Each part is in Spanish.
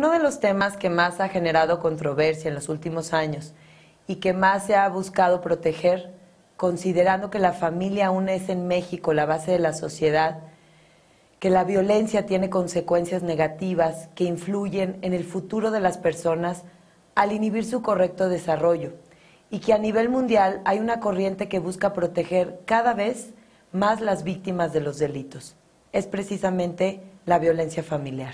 Uno de los temas que más ha generado controversia en los últimos años y que más se ha buscado proteger, considerando que la familia aún es en México la base de la sociedad, que la violencia tiene consecuencias negativas que influyen en el futuro de las personas al inhibir su correcto desarrollo, y que a nivel mundial hay una corriente que busca proteger cada vez más las víctimas de los delitos. Es precisamente la violencia familiar.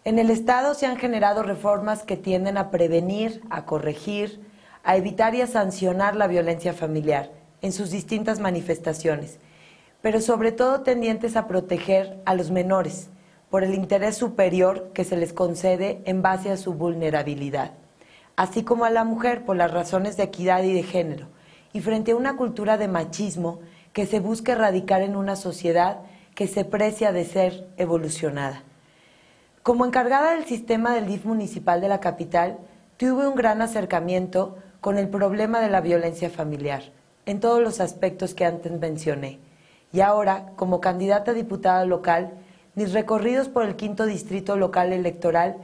En el Estado se han generado reformas que tienden a prevenir, a corregir, a evitar y a sancionar la violencia familiar en sus distintas manifestaciones, pero sobre todo tendientes a proteger a los menores por el interés superior que se les concede en base a su vulnerabilidad, así como a la mujer por las razones de equidad y de género, y frente a una cultura de machismo que se busca erradicar en una sociedad que se precia de ser evolucionada. Como encargada del sistema del DIF municipal de la capital, tuve un gran acercamiento con el problema de la violencia familiar, en todos los aspectos que antes mencioné. Y ahora, como candidata a diputada local, mis recorridos por el 5º Distrito Local Electoral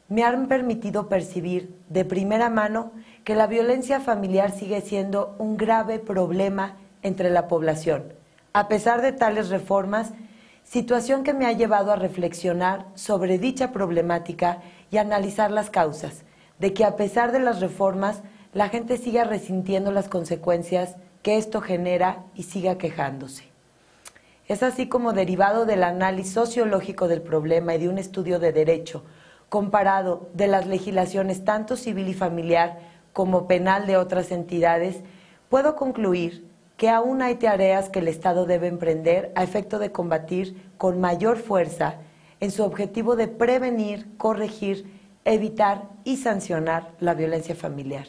me han permitido percibir de primera mano que la violencia familiar sigue siendo un grave problema entre la población. A pesar de tales reformas, situación que me ha llevado a reflexionar sobre dicha problemática y analizar las causas, de que a pesar de las reformas, la gente siga resintiendo las consecuencias que esto genera y siga quejándose. Es así como, derivado del análisis sociológico del problema y de un estudio de derecho, comparado de las legislaciones tanto civil y familiar como penal de otras entidades, puedo concluir que aún hay tareas que el Estado debe emprender a efecto de combatir con mayor fuerza en su objetivo de prevenir, corregir, evitar y sancionar la violencia familiar.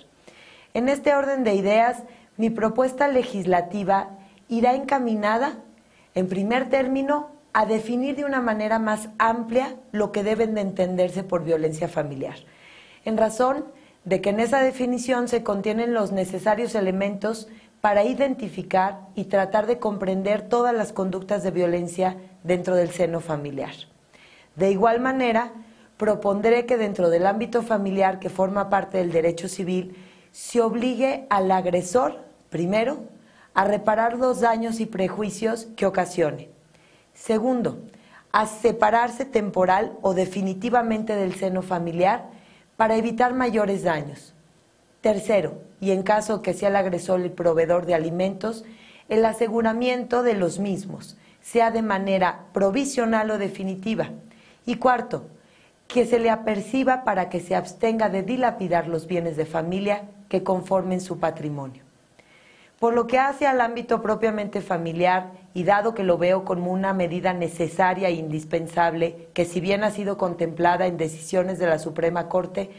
En este orden de ideas, mi propuesta legislativa irá encaminada, en primer término, a definir de una manera más amplia lo que deben de entenderse por violencia familiar, en razón de que en esa definición se contienen los necesarios elementos para identificar y tratar de comprender todas las conductas de violencia dentro del seno familiar. De igual manera, propondré que dentro del ámbito familiar que forma parte del derecho civil, se obligue al agresor, primero, a reparar los daños y prejuicios que ocasione. Segundo, a separarse temporal o definitivamente del seno familiar para evitar mayores daños. Tercero, y en caso que sea el agresor el proveedor de alimentos, el aseguramiento de los mismos, sea de manera provisional o definitiva. Y cuarto, que se le aperciba para que se abstenga de dilapidar los bienes de familia que conformen su patrimonio. Por lo que hace al ámbito propiamente familiar, y dado que lo veo como una medida necesaria e indispensable, que si bien ha sido contemplada en decisiones de la Suprema Corte,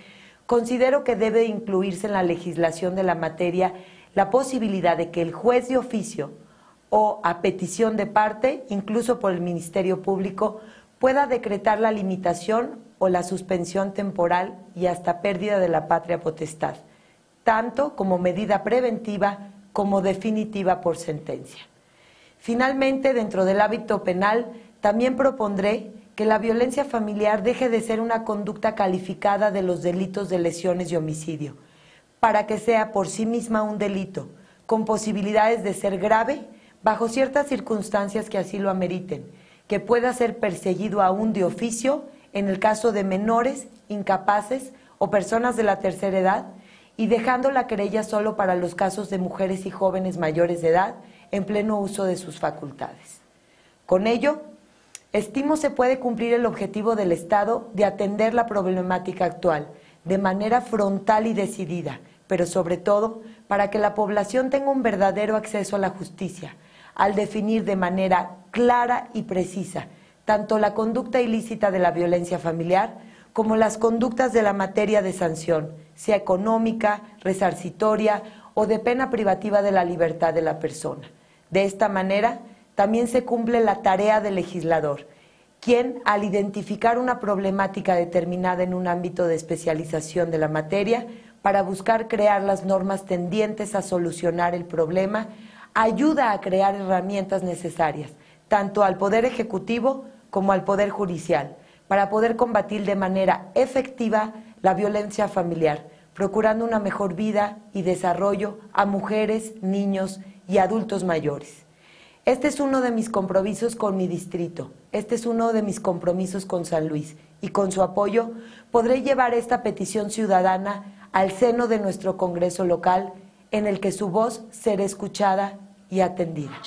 considero que debe incluirse en la legislación de la materia la posibilidad de que el juez de oficio o a petición de parte, incluso por el Ministerio Público, pueda decretar la limitación o la suspensión temporal y hasta pérdida de la patria potestad, tanto como medida preventiva como definitiva por sentencia. Finalmente, dentro del ámbito penal, también propondré que la violencia familiar deje de ser una conducta calificada de los delitos de lesiones y homicidio, para que sea por sí misma un delito, con posibilidades de ser grave bajo ciertas circunstancias que así lo ameriten, que pueda ser perseguido aún de oficio en el caso de menores, incapaces o personas de la tercera edad, y dejando la querella solo para los casos de mujeres y jóvenes mayores de edad en pleno uso de sus facultades. Con ello, estimo se puede cumplir el objetivo del Estado de atender la problemática actual de manera frontal y decidida, pero sobre todo para que la población tenga un verdadero acceso a la justicia, al definir de manera clara y precisa tanto la conducta ilícita de la violencia familiar como las conductas de la materia de sanción, sea económica, resarcitoria o de pena privativa de la libertad de la persona. De esta manera, también se cumple la tarea del legislador, quien, al identificar una problemática determinada en un ámbito de especialización de la materia, para buscar crear las normas tendientes a solucionar el problema, ayuda a crear herramientas necesarias, tanto al Poder Ejecutivo como al Poder Judicial, para poder combatir de manera efectiva la violencia familiar, procurando una mejor vida y desarrollo a mujeres, niños y adultos mayores. Este es uno de mis compromisos con mi distrito, este es uno de mis compromisos con San Luis, y con su apoyo podré llevar esta petición ciudadana al seno de nuestro Congreso local, en el que su voz será escuchada y atendida.